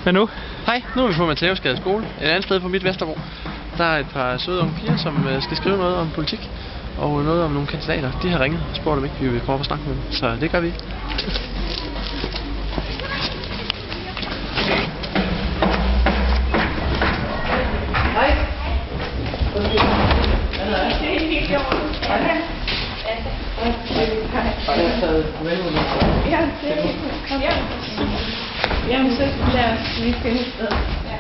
Hvad nu? Hej, nu er vi på Matthæusgade skole, et andet sted på Midt Vesterbro. Der er et par søde unge piger, som skal skrive noget om politik og noget om nogle kandidater. De har ringet og spurgt, om ikke vi vil komme op og snakke med dem, så det gør vi. Hej. Jamen, så lad os lige finde et sted,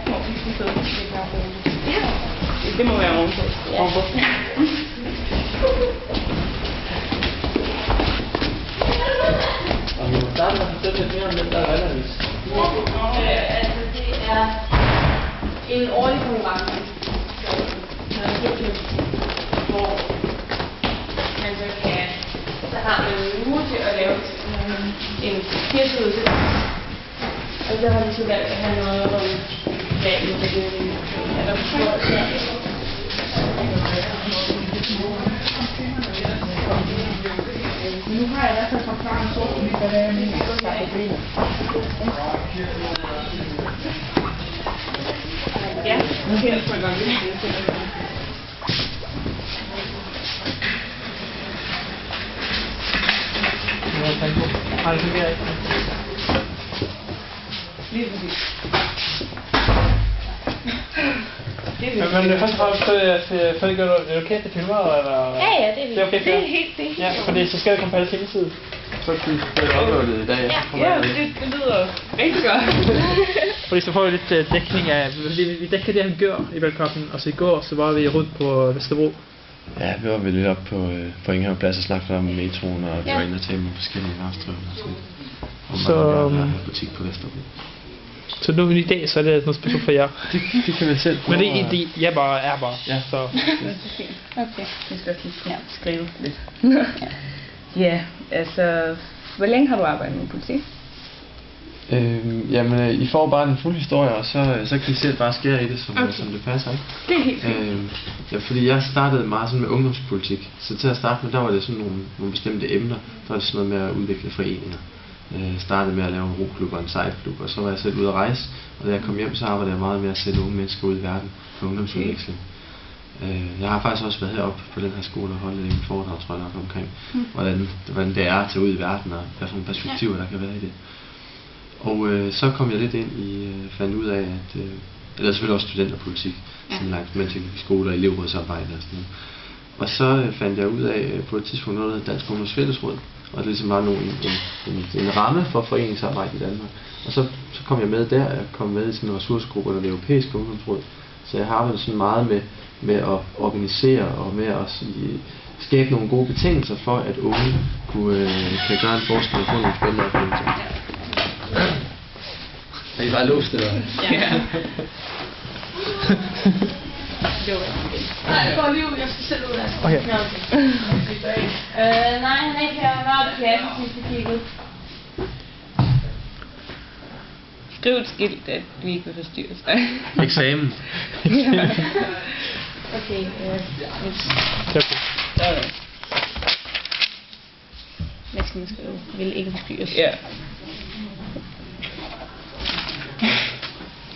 hvor vi kan sidde og stikke op. Ja, det må være ovenpå. Ja. Ovenpå. Og vi må starte med at fortælle lidt mere om den der valgavis. Altså, det er en årlig konkurrence, hvor man så kan, så har man en uge til at lave en 80-sidelse. Og så har vi så valgt at have noget om dagen, og det er der forstået her. Men nu har jeg i hvert fald forklaret så, hvad det er, der er problemet. Ja, nu kan jeg få i gang. Nej, det fungerer ikke. Lige præcis. Men først og fremmest, så gør du det okay til filmer, eller? Ja, det er okay, det er helt det. Ja, fordi så skal det komme på alle hjemmeside. Så det er uploadet i dag. Ja, det lyder rigtig godt. Fordi så får vi lidt dækning af, vi dækker det han gør i valgkampen, og så i går så var vi rundt på Vesterbro. Ja, vi var lidt op på Ingehavn Plads og snakkede om metroen, og vi var inde og tale med forskellige erhvervsdrivende og sådan. Og man har butik på Vesterbro. Så nu i dag, så er det noget specielt for jer. Det kan vi selv prøve. Men det jeg bare er bare. Ja. Så. Okay, det skal jeg lige skrive lidt. Ja, altså, hvor længe har du arbejdet med politik? Jamen, I får bare en fuld historie, og så kan I selv bare skære i det, som det passer, ikke? Det er helt fint. Ja, fordi jeg startede meget sådan med ungdomspolitik, så til at starte med, der var det sådan nogle bestemte emner. Der var det sådan noget med at udvikle foreninger. Jeg startede med at lave en roklub og en sejlklub, og så var jeg selv ude at rejse, og da jeg kom hjem, så arbejdede jeg meget med at sende unge mennesker ud i verden på ungdomsudveksling. Jeg har faktisk også været heroppe på den her skole og holdt en foredrag, tror jeg, omkring, hvordan det er at tage ud i verden, og hvad for nogle perspektiver, der kan være i det. Og så kom jeg lidt ind i, fandt ud af, at eller selvfølgelig også studenterpolitik, sådan langt, mens jeg gik i skole og elevrådsarbejde og sådan noget. Og så fandt jeg ud af på et tidspunkt noget, der hedder Dansk Ungdoms Fællesråd, og det ligesom var en ramme for foreningsarbejde i Danmark. Og så kom jeg med der, jeg kom med i sådan en ressourcegruppe under det europæiske ungdomsråd. Så jeg har arbejdet sådan meget med at organisere og med at skabe nogle gode betingelser for, at unge kan gøre en forskel og få nogle spændende oplevelser. Er I bare låst, eller? Ja. Nej, jeg går lige ud, jeg skal selv ud af. Okay. Nej, han er ikke her. Han var oppe i klassen, sidst vi kiggede. Skriv et skilt, at vi ikke vil forstyrre sig. Eksamen. Okay, Okay. hvad skal man skrive? Vil ikke forstyrres. Ja.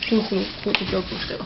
Du kunne blå bogstaver.